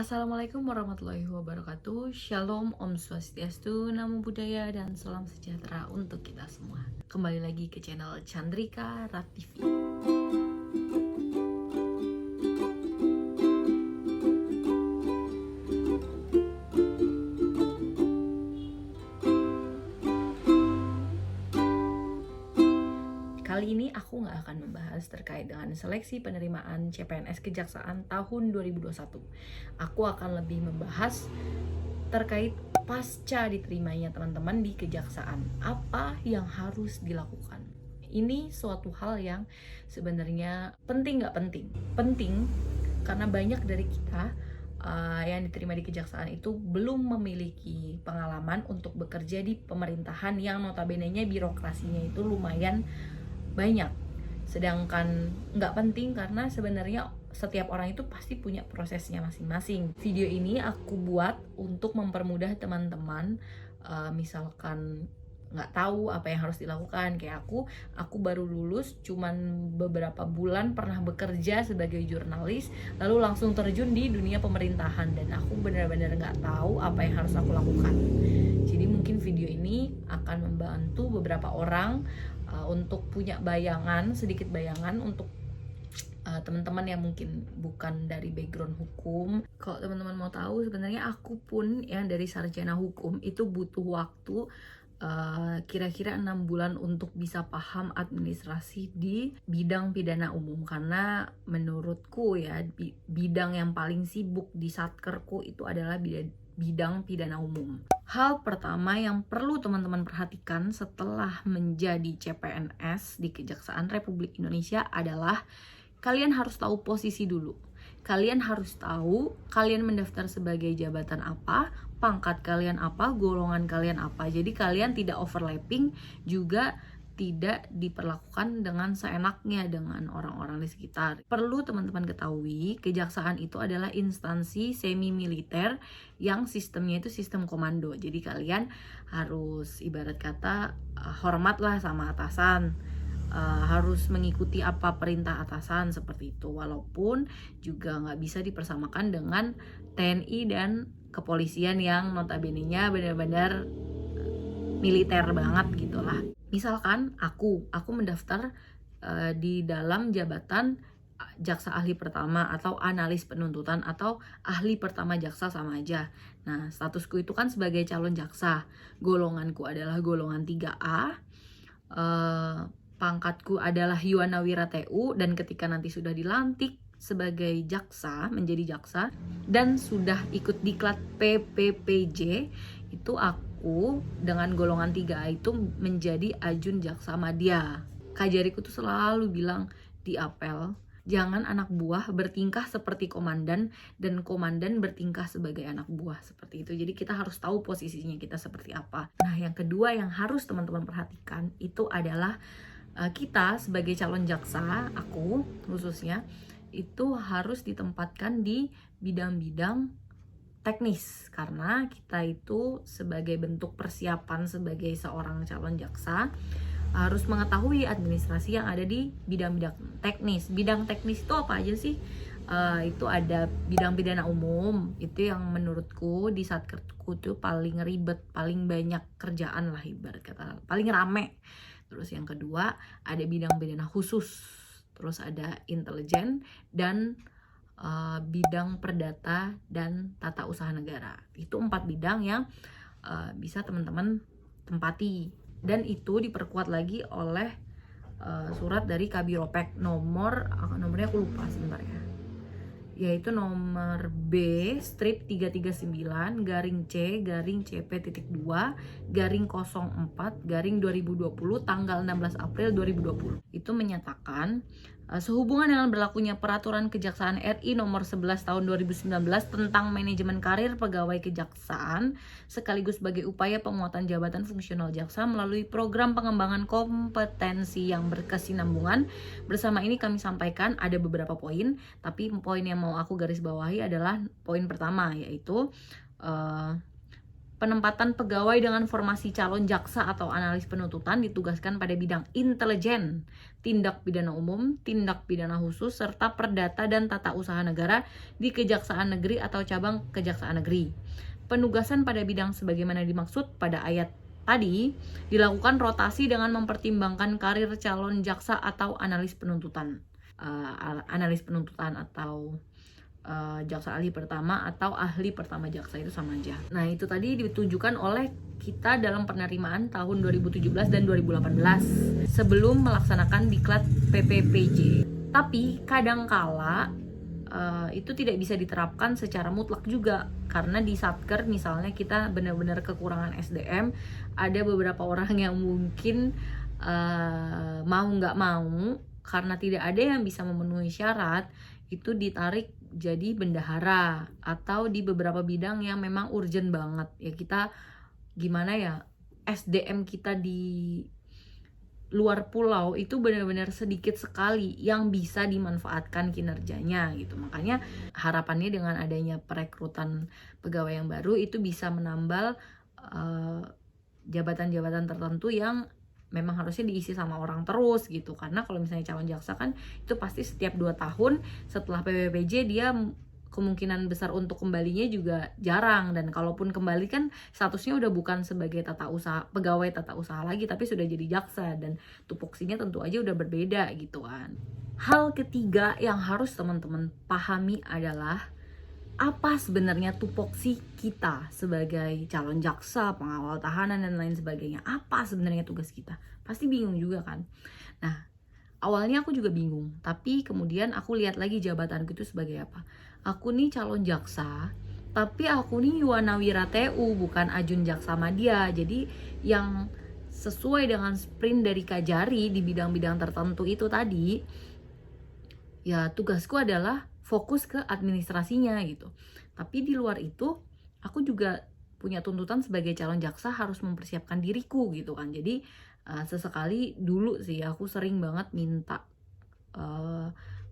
Assalamualaikum warahmatullahi wabarakatuh. Shalom, Om Swastiastu, Namo Buddhaya, dan salam sejahtera untuk kita semua. Kembali lagi ke channel Chandrika Rat TV. Kali ini aku nggak akan membahas terkait dengan seleksi penerimaan CPNS Kejaksaan tahun 2021. Aku akan lebih membahas terkait pasca diterimanya teman-teman di kejaksaan. Apa yang harus dilakukan? Ini suatu hal yang sebenarnya penting nggak penting? Penting karena banyak dari kita yang diterima di kejaksaan itu belum memiliki pengalaman untuk bekerja di pemerintahan yang notabene-nya birokrasinya itu lumayan banyak. Sedangkan nggak penting karena sebenarnya setiap orang itu pasti punya prosesnya masing-masing. Video ini aku buat untuk mempermudah teman-teman, misalkan nggak tahu apa yang harus dilakukan. Kayak aku baru lulus cuman beberapa bulan pernah bekerja sebagai jurnalis, lalu langsung terjun di dunia pemerintahan, dan aku benar-benar nggak tahu apa yang harus aku lakukan. Jadi mungkin video ini akan membantu beberapa orang untuk punya sedikit bayangan untuk teman-teman yang mungkin bukan dari background hukum. Kalau teman-teman mau tahu, sebenarnya aku pun yang dari sarjana hukum itu butuh waktu kira-kira 6 bulan untuk bisa paham administrasi di bidang pidana umum, karena menurutku ya bidang yang paling sibuk di satkerku itu adalah bidang pidana umum. Hal pertama yang perlu teman-teman perhatikan setelah menjadi CPNS di Kejaksaan Republik Indonesia adalah kalian harus tahu posisi dulu. Kalian harus tahu kalian mendaftar sebagai jabatan apa, pangkat kalian apa, golongan kalian apa. Jadi kalian tidak overlapping, juga tidak diperlakukan dengan seenaknya dengan orang-orang di sekitar. Perlu teman-teman ketahui, kejaksaan itu adalah instansi semi militer yang sistemnya itu sistem komando. Jadi kalian harus ibarat kata hormatlah sama atasan. Harus mengikuti apa perintah atasan seperti itu, walaupun juga nggak bisa dipersamakan dengan TNI dan kepolisian yang notabene-nya benar-benar militer banget gitulah. Misalkan aku mendaftar di dalam jabatan jaksa ahli pertama atau analis penuntutan atau ahli pertama jaksa, sama aja. Nah, statusku itu kan sebagai calon jaksa. Golonganku adalah golongan 3A. Pangkatku adalah Yuwanawira TU, dan ketika nanti sudah dilantik sebagai jaksa, menjadi jaksa, dan sudah ikut diklat PPPJ, itu aku dengan golongan 3A itu menjadi ajun jaksa madya. Kajariku tuh selalu bilang di apel, jangan anak buah bertingkah seperti komandan dan komandan bertingkah sebagai anak buah, seperti itu. Jadi kita harus tahu posisinya kita seperti apa. Nah, yang kedua yang harus teman-teman perhatikan itu adalah kita sebagai calon jaksa, aku khususnya, itu harus ditempatkan di bidang-bidang teknis, karena kita itu sebagai bentuk persiapan sebagai seorang calon jaksa harus mengetahui administrasi yang ada di bidang-bidang teknis. Bidang teknis itu apa aja sih? Itu ada bidang pidana umum, itu yang menurutku di satkerku tuh paling ribet, paling banyak kerjaan lah ibarat kata, paling rame. Terus yang kedua ada bidang pidana khusus, terus ada intelijen, dan bidang perdata dan tata usaha negara. Itu 4 bidang yang bisa teman-teman tempati, dan itu diperkuat lagi oleh surat dari Kabiropek nomornya aku lupa sebentar ya, yaitu nomor B strip 339 garing C garing CP.2 garing 04 garing 2020 tanggal 16 April 2020. Itu menyatakan sehubungan dengan berlakunya Peraturan Kejaksaan RI nomor 11 tahun 2019 tentang manajemen karir pegawai kejaksaan sekaligus sebagai upaya penguatan jabatan fungsional jaksa melalui program pengembangan kompetensi yang berkesinambungan. Bersama ini kami sampaikan ada beberapa poin, tapi poin yang mau aku garis bawahi adalah poin pertama, yaitu Penempatan pegawai dengan formasi calon jaksa atau analis penuntutan ditugaskan pada bidang intelijen, tindak pidana umum, tindak pidana khusus, serta perdata dan tata usaha negara di Kejaksaan Negeri atau cabang Kejaksaan Negeri. Penugasan pada bidang sebagaimana dimaksud pada ayat tadi dilakukan rotasi dengan mempertimbangkan karir calon jaksa atau analis penuntutan. Analis penuntutan atau jaksa ahli pertama atau ahli pertama jaksa itu sama aja. Nah, itu tadi ditujukan oleh kita dalam penerimaan tahun 2017 dan 2018 sebelum melaksanakan diklat PPPJ. Tapi kadangkala itu tidak bisa diterapkan secara mutlak juga, karena di Satker misalnya kita benar-benar kekurangan SDM. Ada beberapa orang yang mungkin mau nggak mau karena tidak ada yang bisa memenuhi syarat itu ditarik jadi bendahara, atau di beberapa bidang yang memang urgent banget ya, kita gimana ya, SDM kita di luar pulau itu benar-benar sedikit sekali yang bisa dimanfaatkan kinerjanya gitu. Makanya harapannya dengan adanya perekrutan pegawai yang baru itu bisa menambal jabatan-jabatan tertentu yang memang harusnya diisi sama orang terus gitu. Karena kalau misalnya calon jaksa kan itu pasti setiap 2 tahun setelah PPPJ dia kemungkinan besar untuk kembalinya juga jarang, dan kalaupun kembali kan statusnya udah bukan sebagai pegawai tata usaha lagi, tapi sudah jadi jaksa, dan tupoksinya tentu aja udah berbeda gitu kan. Hal ketiga yang harus teman-teman pahami adalah apa sebenarnya tupoksi kita sebagai calon jaksa, pengawal tahanan, dan lain sebagainya. Apa sebenarnya tugas kita? Pasti bingung juga kan? Nah, awalnya aku juga bingung, tapi kemudian aku lihat lagi jabatanku itu sebagai apa. Aku nih calon jaksa, tapi aku nih Yuwanawira TU, bukan Ajun Jaksa Madya. Jadi yang sesuai dengan sprint dari Kajari di bidang-bidang tertentu itu tadi, ya tugasku adalah fokus ke administrasinya gitu. Tapi di luar itu aku juga punya tuntutan sebagai calon jaksa harus mempersiapkan diriku gitu kan. Jadi sesekali dulu sih aku sering banget minta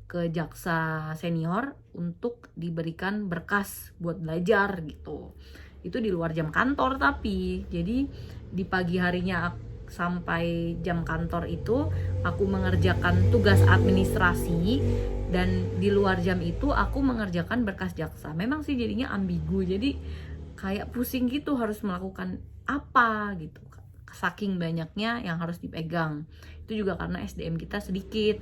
ke jaksa senior untuk diberikan berkas buat belajar gitu. Itu di luar jam kantor, tapi jadi di pagi harinya sampai jam kantor itu aku mengerjakan tugas administrasi, dan di luar jam itu aku mengerjakan berkas jaksa. Memang sih jadinya ambigu, jadi kayak pusing gitu harus melakukan apa gitu, saking banyaknya yang harus dipegang. Itu juga karena SDM kita sedikit,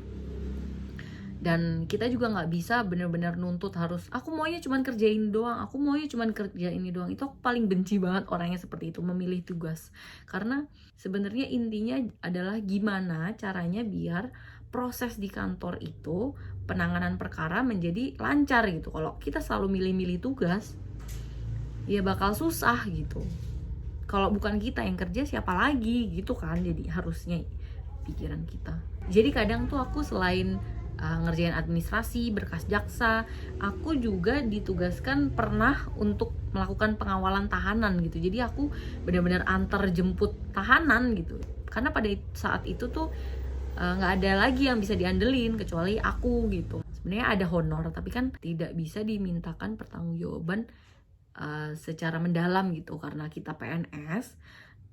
dan kita juga nggak bisa benar-benar nuntut harus aku maunya cuman kerjain doang, aku maunya cuman kerjain ini doang. Itu aku paling benci banget orangnya seperti itu, memilih tugas. Karena sebenarnya intinya adalah gimana caranya biar proses di kantor itu, penanganan perkara menjadi lancar gitu. Kalau kita selalu milih-milih tugas, ya bakal susah gitu. Kalau bukan kita yang kerja, siapa lagi gitu kan. Jadi harusnya pikiran kita. Jadi kadang tuh aku selain ngerjain administrasi, berkas jaksa, aku juga ditugaskan pernah untuk melakukan pengawalan tahanan gitu. Jadi aku benar-benar antar jemput tahanan gitu. Karena pada saat itu tuh nggak ada lagi yang bisa diandelin kecuali aku gitu. Sebenarnya ada honor, tapi kan tidak bisa dimintakan pertanggungjawaban secara mendalam gitu karena kita PNS.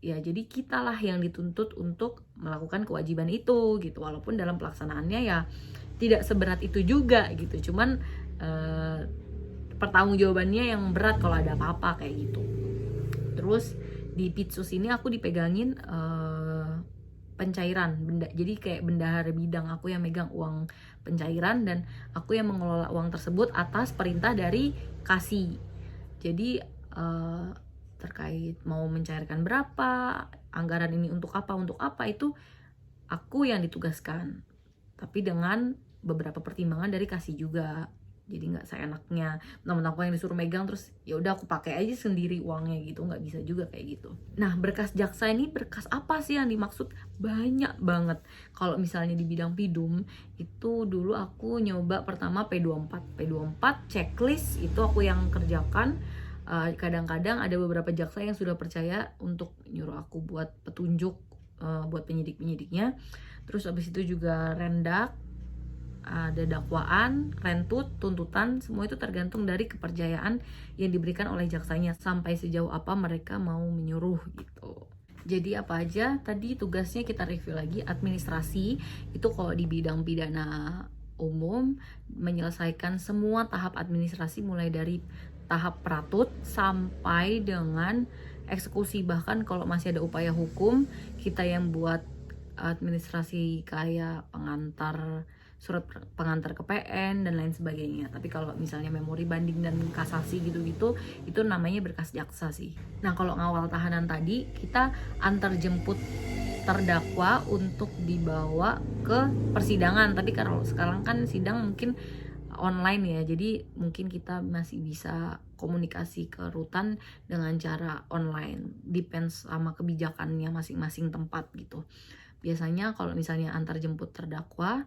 Ya jadi kitalah yang dituntut untuk melakukan kewajiban itu gitu, walaupun dalam pelaksanaannya ya tidak seberat itu juga gitu, cuman pertanggungjawabannya yang berat kalau ada apa-apa kayak gitu. Terus di Pitsus ini aku dipegangin pencairan benda, jadi kayak bendahara bidang, aku yang megang uang pencairan dan aku yang mengelola uang tersebut atas perintah dari Kasih. Jadi terkait mau mencairkan berapa, anggaran ini untuk apa itu aku yang ditugaskan, tapi dengan beberapa pertimbangan dari Kasih juga. Jadi nggak seenaknya temen aku yang disuruh megang terus ya udah aku pakai aja sendiri uangnya gitu, nggak bisa juga kayak gitu. Nah, berkas jaksa ini berkas apa sih yang dimaksud? Banyak banget. Kalau misalnya di bidang pidum itu dulu aku nyoba pertama P24 checklist itu aku yang kerjakan. Kadang-kadang ada beberapa jaksa yang sudah percaya untuk nyuruh aku buat petunjuk buat penyidik-penyidiknya. Terus abis itu juga rendak, ada dakwaan, rentut, tuntutan, semua itu tergantung dari kepercayaan yang diberikan oleh jaksanya sampai sejauh apa mereka mau menyuruh gitu. Jadi apa aja tadi tugasnya kita review lagi. Administrasi itu kalau di bidang pidana umum menyelesaikan semua tahap administrasi mulai dari tahap pratut sampai dengan eksekusi. Bahkan kalau masih ada upaya hukum, kita yang buat administrasi kayak surat pengantar ke PN dan lain sebagainya. Tapi kalau misalnya memori banding dan kasasi gitu-gitu, itu namanya berkas jaksa sih. Nah, kalau ngawal tahanan tadi, kita antar jemput terdakwa untuk dibawa ke persidangan. Tapi kalau sekarang kan sidang mungkin online ya, jadi mungkin kita masih bisa komunikasi ke rutan dengan cara online, depends sama kebijakannya masing-masing tempat gitu. Biasanya kalau misalnya antar jemput terdakwa,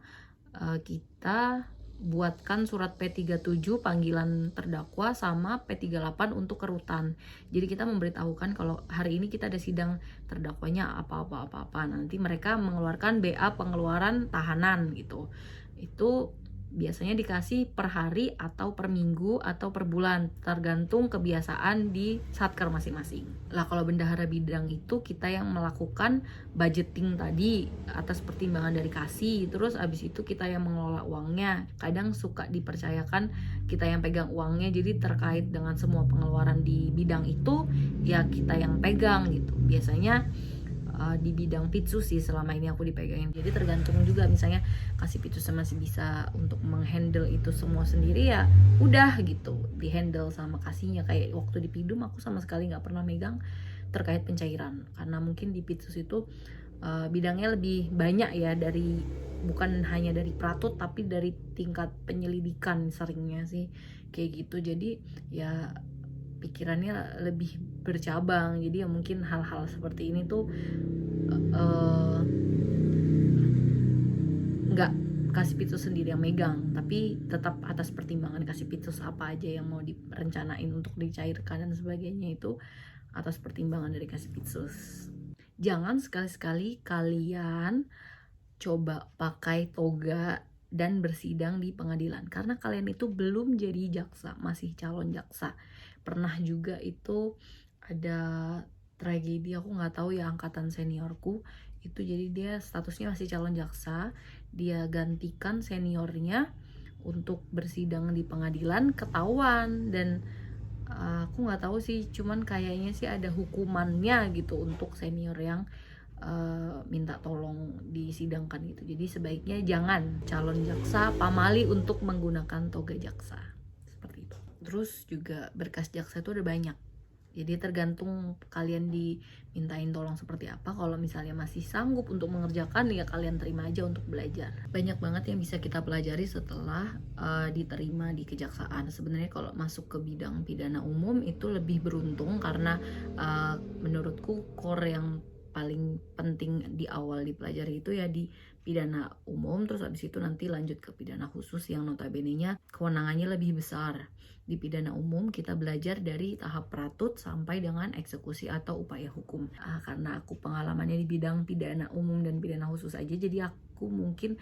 kita buatkan surat P37 panggilan terdakwa sama P38 untuk ke rutan. Jadi kita memberitahukan kalau hari ini kita ada sidang terdakwanya apa-apa. Nanti mereka mengeluarkan BA pengeluaran tahanan gitu. Itu biasanya dikasih per hari atau per minggu atau per bulan, tergantung kebiasaan di satker masing-masing. Lah kalau bendahara bidang itu kita yang melakukan budgeting tadi atas pertimbangan dari kasih, terus abis itu kita yang mengelola uangnya. Kadang suka dipercayakan kita yang pegang uangnya, jadi terkait dengan semua pengeluaran di bidang itu ya kita yang pegang gitu. Biasanya di bidang pitsu sih selama ini aku dipegangin. Jadi tergantung juga, misalnya kasih pitsu masih bisa untuk menghandle itu semua sendiri ya udah gitu, dihandle sama kasihnya. Kayak waktu di Pidum aku sama sekali nggak pernah megang terkait pencairan, karena mungkin di pitsu itu bidangnya lebih banyak ya, dari bukan hanya dari pratut tapi dari tingkat penyelidikan seringnya sih kayak gitu. Jadi ya pikirannya lebih bercabang, jadi ya mungkin hal-hal seperti ini tuh nggak kasih pitus sendiri yang megang, tapi tetap atas pertimbangan kasih pitus apa aja yang mau direncanain untuk dicairkan dan sebagainya itu atas pertimbangan dari kasih pitus. Jangan sekali-sekali kalian coba pakai toga dan bersidang di pengadilan, karena kalian itu belum jadi jaksa, masih calon jaksa. Pernah juga itu ada tragedi, aku nggak tahu ya, angkatan seniorku itu, jadi dia statusnya masih calon jaksa, dia gantikan seniornya untuk bersidang di pengadilan, ketahuan. Dan aku nggak tahu sih, cuman kayaknya sih ada hukumannya gitu untuk senior yang minta tolong disidangkan gitu. Jadi sebaiknya jangan calon jaksa pamali untuk menggunakan toga jaksa seperti itu. Terus juga berkas jaksa itu ada banyak, jadi tergantung kalian dimintain tolong seperti apa. Kalau misalnya masih sanggup untuk mengerjakan, ya kalian terima aja untuk belajar. Banyak banget yang bisa kita pelajari setelah diterima di kejaksaan. Sebenarnya kalau masuk ke bidang pidana umum itu lebih beruntung, karena menurutku core yang paling penting di awal dipelajari itu ya di pidana umum, terus habis itu nanti lanjut ke pidana khusus yang notabene-nya kewenangannya lebih besar. Di pidana umum kita belajar dari tahap pratut sampai dengan eksekusi atau upaya hukum. Karena aku pengalamannya di bidang pidana umum dan pidana khusus aja, jadi aku mungkin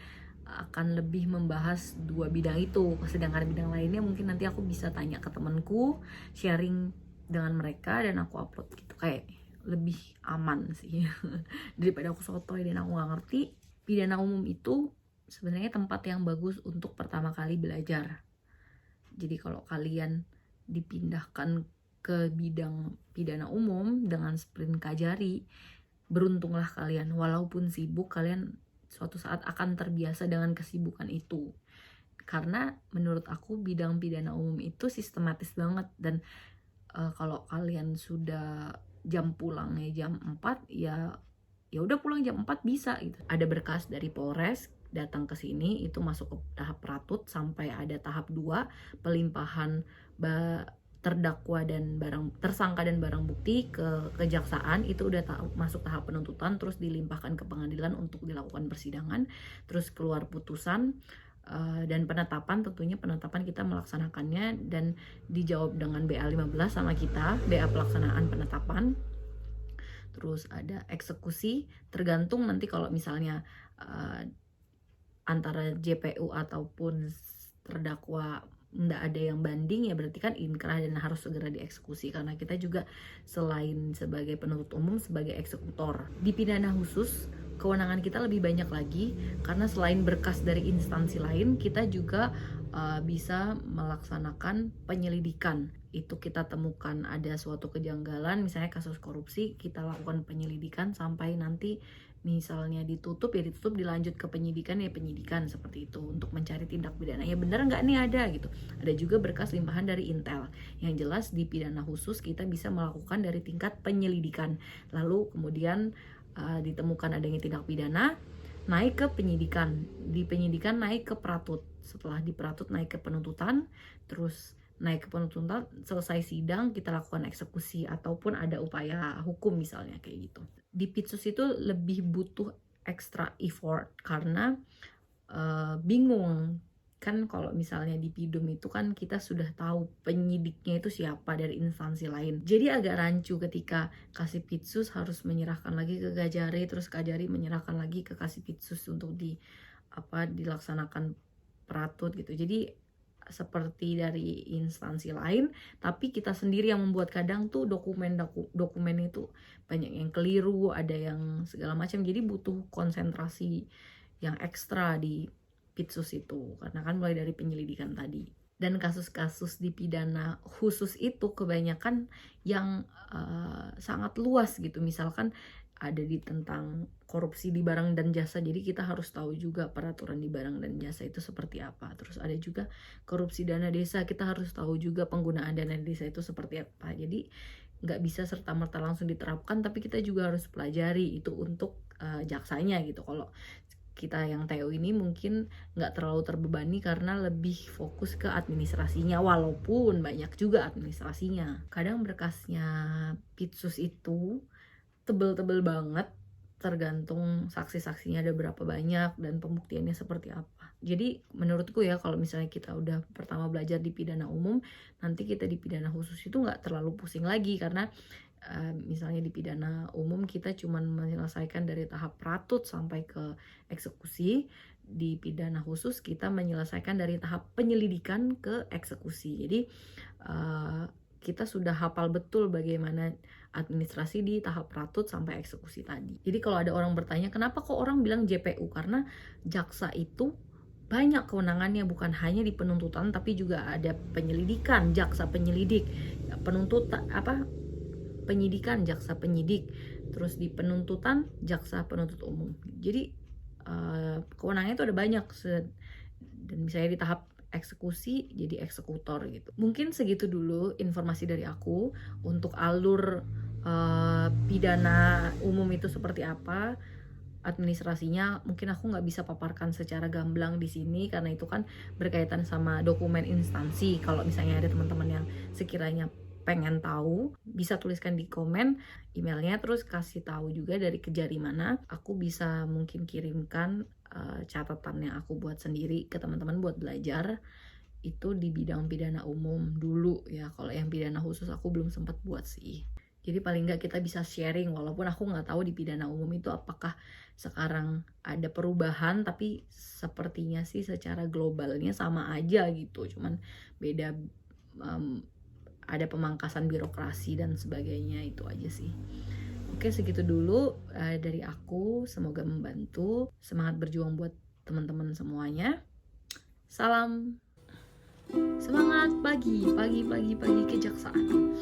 akan lebih membahas dua bidang itu. Sedangkan bidang lainnya mungkin nanti aku bisa tanya ke temanku, sharing dengan mereka, dan aku upload gitu, kayak lebih aman sih daripada aku sotoy dan aku nggak ngerti. Pidana umum itu sebenarnya tempat yang bagus untuk pertama kali belajar. Jadi kalau kalian dipindahkan ke bidang pidana umum dengan sprint Kajari, beruntunglah kalian. Walaupun sibuk, kalian suatu saat akan terbiasa dengan kesibukan itu. Karena menurut aku bidang pidana umum itu sistematis banget, dan kalau kalian sudah jam pulangnya jam 4, ya udah pulang jam 4 bisa gitu. Ada berkas dari Polres datang ke sini, itu masuk ke tahap pratut sampai ada tahap 2 pelimpahan terdakwa dan tersangka dan barang bukti ke kejaksaan, itu udah masuk tahap penuntutan, terus dilimpahkan ke pengadilan untuk dilakukan persidangan, terus keluar putusan. Dan penetapan, tentunya penetapan kita melaksanakannya dan dijawab dengan BA 15 sama kita, BA pelaksanaan penetapan. Terus ada eksekusi, tergantung nanti kalau misalnya antara JPU ataupun terdakwa nggak ada yang banding, ya berarti kan inkrah dan harus segera dieksekusi, karena kita juga selain sebagai penuntut umum sebagai eksekutor. Di pidana khusus kewenangan kita lebih banyak lagi, karena selain berkas dari instansi lain, kita juga bisa melaksanakan penyelidikan. Itu kita temukan ada suatu kejanggalan, misalnya kasus korupsi, kita lakukan penyelidikan sampai nanti misalnya ditutup, ya ditutup, dilanjut ke penyidikan, ya penyidikan, seperti itu, untuk mencari tindak pidana. Ya bener nggak nih ada gitu. Ada juga berkas limpahan dari Intel. Yang jelas di pidana khusus kita bisa melakukan dari tingkat penyelidikan. Lalu kemudian ditemukan adanya tindak pidana, naik ke penyidikan. Di penyidikan naik ke peratut. Setelah di peratut naik ke penuntutan, terus naik ke penuntutan, selesai sidang kita lakukan eksekusi ataupun ada upaya hukum misalnya kayak gitu. Di Pitsus itu lebih butuh extra effort karena bingung kan, kalau misalnya di Pidum itu kan kita sudah tahu penyidiknya itu siapa dari instansi lain, jadi agak rancu ketika Kasih Pitsus harus menyerahkan lagi ke Kajari, terus Kajari menyerahkan lagi ke Kasih Pitsus untuk dilaksanakan peratut gitu. Jadi seperti dari instansi lain, tapi kita sendiri yang membuat. Kadang tuh dokumen itu banyak yang keliru, ada yang segala macam, jadi butuh konsentrasi yang ekstra di Pitsus itu, karena kan mulai dari penyelidikan tadi. Dan kasus-kasus di pidana khusus itu kebanyakan yang sangat luas gitu, misalkan ada di tentang korupsi di barang dan jasa, jadi kita harus tahu juga peraturan di barang dan jasa itu seperti apa. Terus ada juga korupsi dana desa, kita harus tahu juga penggunaan dana desa itu seperti apa. Jadi nggak bisa serta-merta langsung diterapkan, tapi kita juga harus pelajari itu untuk jaksanya gitu. Kalau kita yang TO ini mungkin nggak terlalu terbebani karena lebih fokus ke administrasinya, walaupun banyak juga administrasinya. Kadang berkasnya Pitsus itu tebel-tebel banget, tergantung saksi-saksinya ada berapa banyak dan pembuktiannya seperti apa. Jadi menurutku ya, kalau misalnya kita udah pertama belajar di pidana umum, nanti kita di pidana khusus itu nggak terlalu pusing lagi, karena misalnya di pidana umum kita cuma menyelesaikan dari tahap peratut sampai ke eksekusi. Di pidana khusus kita menyelesaikan dari tahap penyelidikan ke eksekusi. Jadi kita sudah hafal betul bagaimana administrasi di tahap peratut sampai eksekusi tadi. Jadi kalau ada orang bertanya kenapa kok orang bilang JPU, karena jaksa itu banyak kewenangannya, bukan hanya di penuntutan tapi juga ada penyelidikan, jaksa penyelidik, penyidikan, jaksa penyidik, terus di penuntutan jaksa penuntut umum. Jadi kewenangannya itu ada banyak, dan misalnya di tahap eksekusi jadi eksekutor gitu. Mungkin segitu dulu informasi dari aku untuk alur pidana umum itu seperti apa, administrasinya. Mungkin aku nggak bisa paparkan secara gamblang di sini karena itu kan berkaitan sama dokumen instansi. Kalau misalnya ada teman-teman yang sekiranya pengen tahu, bisa tuliskan di komen emailnya, terus kasih tahu juga dari Kejari mana. Aku bisa mungkin kirimkan catatan yang aku buat sendiri ke teman-teman buat belajar. Itu di bidang pidana umum dulu ya. Kalau yang pidana khusus aku belum sempat buat sih. Jadi paling nggak kita bisa sharing, walaupun aku nggak tahu di pidana umum itu apakah sekarang ada perubahan, tapi sepertinya sih secara globalnya sama aja gitu, cuman beda, ada pemangkasan birokrasi dan sebagainya, itu aja sih. Oke, segitu dulu dari aku, semoga membantu. Semangat berjuang buat teman-teman semuanya. Salam semangat pagi kejaksaan.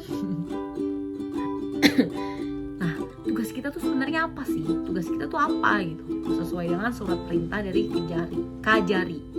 Nah, tugas kita tuh sebenarnya apa sih? Tugas kita tuh apa gitu? Sesuai dengan surat perintah dari Kajari.